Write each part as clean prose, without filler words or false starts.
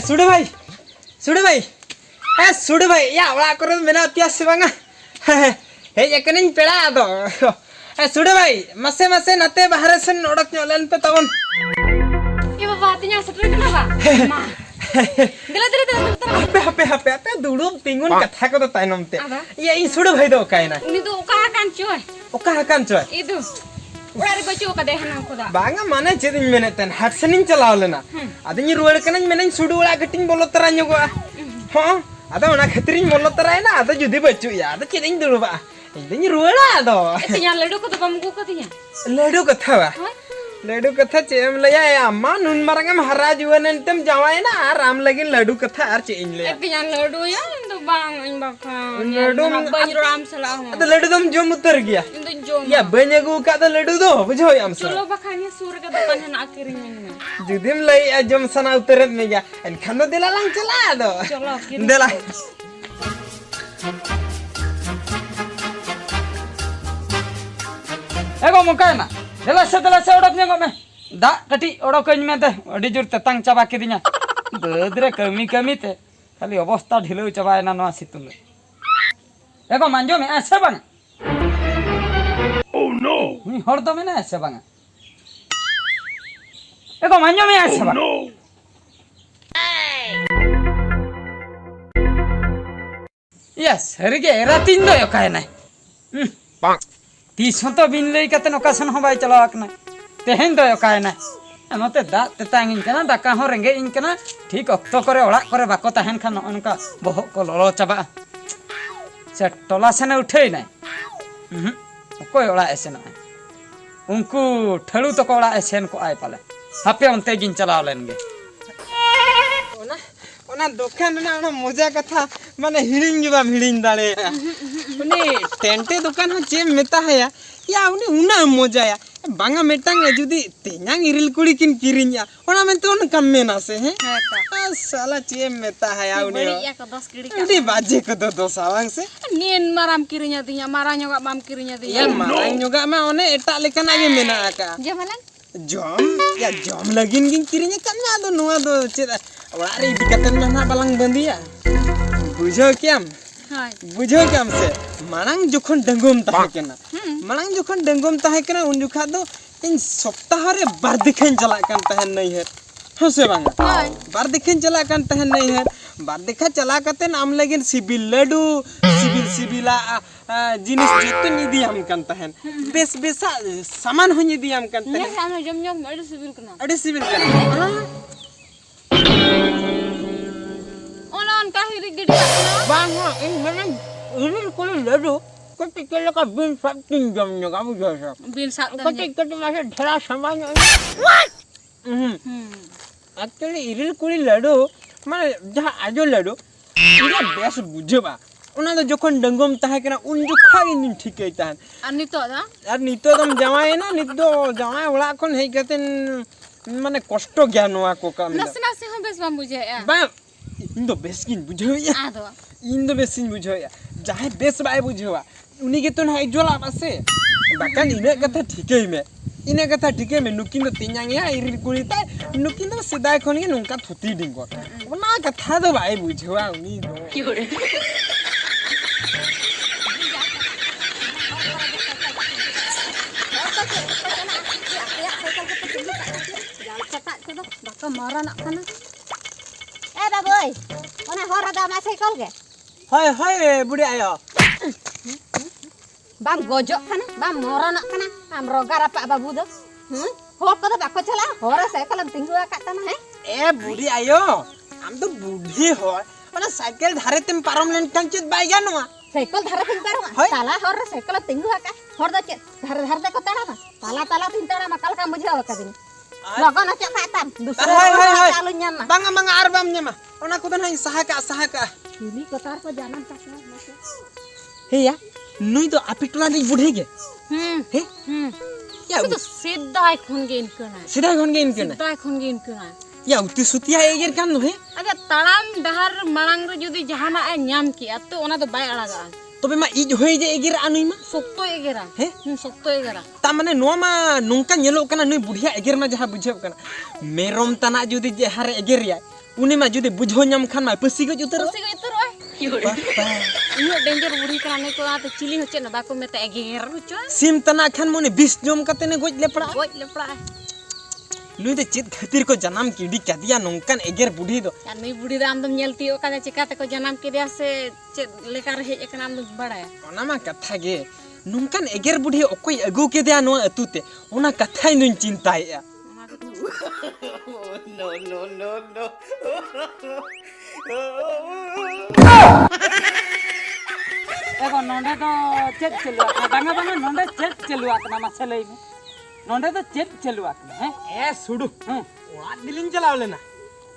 सुड़े भाई सुड़े भाई या वड़ा करे मेना पिया से बांगा हे एकनिन पेड़ा दो सुड़े भाई मसे मसे नते बाहर से नोडक ᱧᱚᱞᱮᱱ पे तवन ये बाबा तिnya setrek kenapa ma दला हापे दुड़ुम तिंगुन कथा को तो ताइनम ते ये इ सुड़े भाई दो कायना उनी तो ओका हाकान चोय इदु उड़ारे बचो का देहना खुदा बांगा माने चेदिन मेनेतन हटसनिन चलाव लेना अदिन रुवाड़ कनन मेनन सुड़ु उड़ा गटिन बोलो तरा ᱧᱚᱜᱚ हां अदा ओना खतरिन बोलो तरायना अदा जुदी बचु या अदा चेदिन दुड़बा इदिन रुवाड़ा अदो तिnya लड्डू को तो बमगु को तिnya लड्डू कथा बा लड्डू कथा चेम लया अम्मा नुन मारंगम हरा जुवनंतम जावायना राम लगिन लड्डू कथा आर चेइन ले तिnya लड्डू या तो बांग इन बाखा लड्डू बई राम सला हो अदा लड्डू तुम जो मुतर गया इन तो जो या बनेगु का तो लड्डू दो बुझो याम से चलो बखानी सूर का दुकान है ना किरिंग में जुदिम लई अजम सना उतरत में गया एनखान दो दिला लंग चला दो चलो किरिंग दिला एगो मुकायना दला से ओडक ᱧᱚᱜᱚ में दा कटी ओडकኝ में ते अडी जोर ततांग चाबा किदिया बदरे कमी ते खाली अवस्था ढिलो चाबायना नवा सितुल एगो मांजो में ऐसे बांग ओह नो नि हर दो में ऐसे बांग एगो मांजो में ऐसे बांग यस हरिगे रातिन दो कायना पांग तीस तो बिन लई कते नोकासन हो बाय चलावाक ना तेहेन दो कायना नोते दा तेतांग इनकना दाका हो रेंगे इनकना ठीक अक्तो करे ओड़ा करे बाको ताहेन खान अनका बहो को ललो चाबा से टोला सेने उठेई ना कोई ओड़ा एसे ना उनको ठळू तो को ओड़ा एसेन को आय पाले हापे उनते गिन चलाव लेनगे ओना दुकान ना ओना मजा कथा माने हिड़िन गे बाम हिड़िन दाड़े उनी टेंटे दुकान हो जे मेता है या उनी उना मजा या बांगा मेटांग जुदी तेन्यांग इरिल कुड़ी किन किरिnya ओना में तो उन कम में ना से है साला चे मेता है या उनी बड़ी या को 10 किड़ी का उनी बाजे को तो दो सावांग से नीन माराम किरिnya तिnya मारा ᱧᱚᱜᱟ बाम किरिnya तिnya या मारा ᱧᱚᱜᱟ मा ओने एटा लेकन आगे मेना का जमलन जम लगिन गिन किरिnya kan ना दो नुआ दो चे ओड़ा रे दिकतन ना बालांग बंदिया बुझो क्याम हाय बुझो क्याम से मांग जोखन डंगोम ताहे केना मांग जोखन डंगोम ताहे केना उन जुखा दो इन सप्ताह रे बार दिखन चला कान ताहे नहीं है हो से बांग हाय बार दिखन चला कान ताहे नहीं है बार देखा चला कते नाम लगिन सिबिल लड्डू सिबिला जिनिस जतो निदी हम कान ताहे बेस बेसा सामान हो निदी हम कान ताहे ने सानो जम अड़ी सिबिल कना ओनन का हिरी गिड़ी बांग इन मनन इरिल को लड्डू कति केला का बिन सब तीन जम ňoga बुझो सब बिन सात कति मासे ढेरा सामान एक्चुअली इरिल कुड़ी लड्डू माने जहा आजो लड्डू इरा बेस बुझबा ओना तो जखन डंगम ताहे केना उन जुखा इन ठीक है तान अनितो दा यार नितो दम जमाए ना नितो जमाए ओला कोन हे कतेन माने कष्ट ज्ञानवा को काम नसना से हम बेस बाम बुझे बा इन तो बेस किन बुझो या आदो इन तो बेस किन बुझो या जाहे बेस बाय बुझवा उनी के तो ना इजोला बसे बाकन इने कथा ठीके में इने कथा ठीके में नुकिन तो तिन्यांग या इरिल कुड़ी ता नुकिन तो सिदाय खन के नुका थुती डिंगो ओना कथा तो बाय बुझवा उनी दो Baka marah nak kana. Baboy. Ona hor ada ma cycle ke? हाय बुढ़ी आयो Bam gojok kana, bam marah nak kana. Am rogar apa babu do? Hor ko do bako chala, hor cycle am tinggu akat tana he. ए बुढ़ी आयो हम तो बुढ़ी हो ओना cycle धारे तेम पारम लेन कंचित बाइगा नुआ Cycle dhara ting paru ma. Tala hor cycle tinggu akat. Hor do chet, dhar de ko tana ma. Tala ting tana ma kal kam bujha wakadin. Logon aja katam. Dusra chalu nyam ma. banga banga arbam nyama ona ko dan sahaka Ini kotar ko jalan tak na. हे या नुई तो आपिटला नहीं बुढ़े गे हे या तो सिद्धाय खुन gain करना सीधा खन गे इनके ना सिद्धाय खुन गेन करना या उती सुतिया एगर कान नो हे अबे तड़ाम डहर मड़ांग रे जुदी जहाना ए ᱧᱟᱢ किया तो ओना तो बाय अड़ागा तबे मा इज होई जे एगिर आनुई मा Sokto egera. He? Sokto egera. ता माने नोआ मा नोंका नेलो कना नुई बुढ़िया एगिर मा जहां बुझेब कना मेरम तना जुदी जहारे एगिरिया उनी मा जुदी बुझो ᱧᱟᱢ खान मा पसी गज उतर Pasti itu roy. Ini danger buri kerana ko ate cili hocet na bako meta eger rucu. SIM तना खान मोने 20 जम कते ने गज लेपड़ा Goj lepra. नुई दे चित खातिर को जन्म किडी कदिया नोंकन एगिर बुढ़ी दो Ya ni buri da amdom nyel tiyo kada cikate ko janam ke dia se cet lekar he ekana amdom badaya. ओना मा कथा गे नोंकन एगिर बुढ़ी ओकोय अगु के दिया नो अतुते ओना कथाय नुई चिंताया एगो नोंडे तो चेक चलुआ बांगा बांगा नोंडे चेक चलुआ कना मासे लई में नोंडे तो चेक चलुआ कना हैं ए सुडु ओला दिलिन चलाव लेना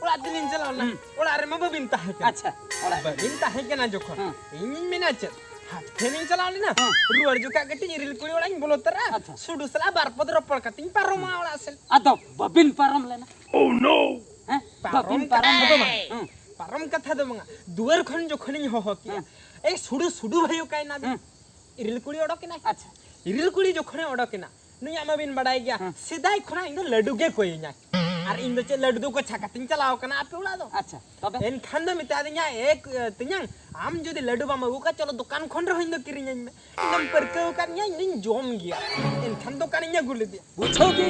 ओला दिलिन चलाव लेना ओला रे मा बबिन ताहे के अच्छा ओला बबिन ताहे के ना जोखन इन मेना चल हाथ फेनिन चलाव लेना रुवर जुका गटी रिल कुड़ी ओला इन बोलो तरा सुडु सला बार पद रोपड़ कतिन पारो मा ओला असल अदो बबिन परम लेना ओह नो हैं पारम बबिन परम दो पारम कथा दो मंगा दुवर खन जोखन हो किया ए सुडु सुडु भयो काय ना रिल कुड़ी ओडो के ना अच्छा रिल कुड़ी जोखन ओडो के ना नुई आमा बिन बड़ाई गया सिदाई खना इन लड्डू के कोई ना और इन चे लड्डू को छकातिन चलाओ कना आपे उड़ा दो अच्छा तबे एन खान दो मिता दिया एक तियांग आम जुदी लड्डू बा मगु का चलो दुकान खोन रहो इन दो किरिन में एकदम परके का इन जोम गया एन खान दो का इन गुल दिया बुझो कि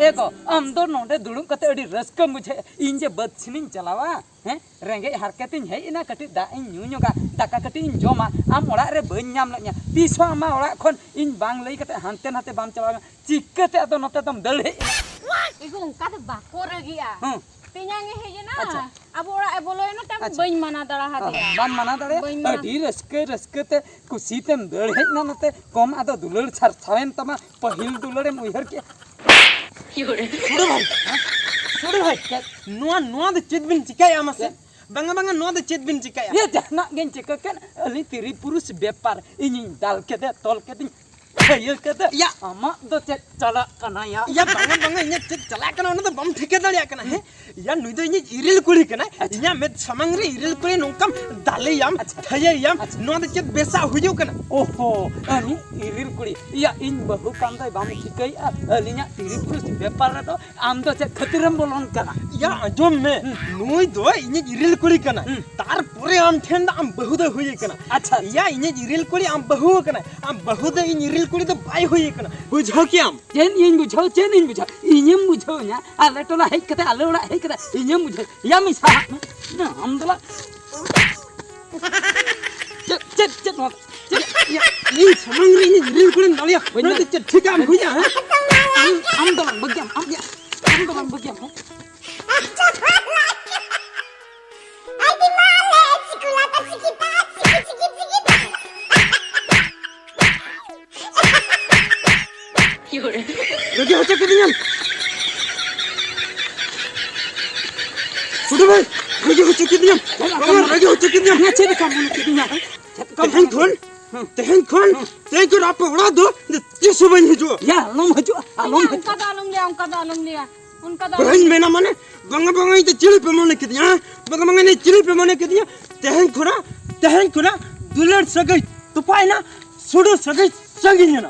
एको आम दो नोंडे दुडुम कते अडी रस्क मुझे इन जे बदसिनिन चलावा हैं रेंगे हरकतिन है इना कटी दा इन न्यून्योगा दाका कटी इन जोमा आम ओड़ा रे बन नाम लnya तीसो आमा ओड़ा खन इन बांग लई कते हानते नाते बाम चलावा चिकते अदो नते तम दलहे Iku ungkat bako lagi ya. हं Tinyangnya heje na. Abu ora ebolo eno tam bain mana dara hati ya. बाम मना दड़े अडी रस्के ते कुसीतेम दलहे ना नते कम अदो दुलड़ छर छावेन तमा पहिल दुलड़े मुहर के सुडु भाई नुआ नुआ दे चित बिन चिकाया मसे बंगा बंगा नुआ दे चित बिन चिकाया ये जहना गेन चिककन अली तिरी पुरुष व्यापार इनि दाल के दे तोल के दिन खयल के दे या अमा दो चला कना या बंगा बंगा इन चित चला कना उन तो बम ठेके दड़िया कना है या नुई दो इन इरिल कुड़ी कना इया में समंग रे इरिल कुड़ी नोकम दाले याम थये याम नुआ दे चित बेसा हुजो कना ओहो अनि इरिल कुड़ी या इन बहु काम दे बाम ठिकई अलिnya तिरी पुरुष व्यापार रे तो आम दो खतिरम बोलन कना या जोम में नुई दो इन इरिल कुड़ी कना तार पूरे आम ठेंद आम बहु दे हुई कना अच्छा या इन इरिल कुड़ी आम बहु कना आम बहु दे इन इरिल कुड़ी तो बाई हुई कना बुझो कि आम जेन इन बुझो इनिम बुझो nya आले टोला हे कते आले ओड़ा हे कते इनिम बुझो या मिसा ना हम दला चट या इन समंग रे इन इरिल कुड़ी दड़िया नुई दे चित ठीक आम हुई है हम दला बग्याम लगे हो चुके दिया सुडु भाई लगे हो चुके दिया लगे हो चुके दिया अच्छे काम के दिया तेहन खोल ते को आप उड़ा दो ये सुबह ही जो या आलम हजो आलम Ungkat alum dia. Ungkat बहन में ना माने बंगा बंगा ये चिली पे मने के दिया बंगा बंगा ने चिली पे मने के दिया तेहन खोना दुलड़ सगई तो पाए ना सुडु सगई संगी ना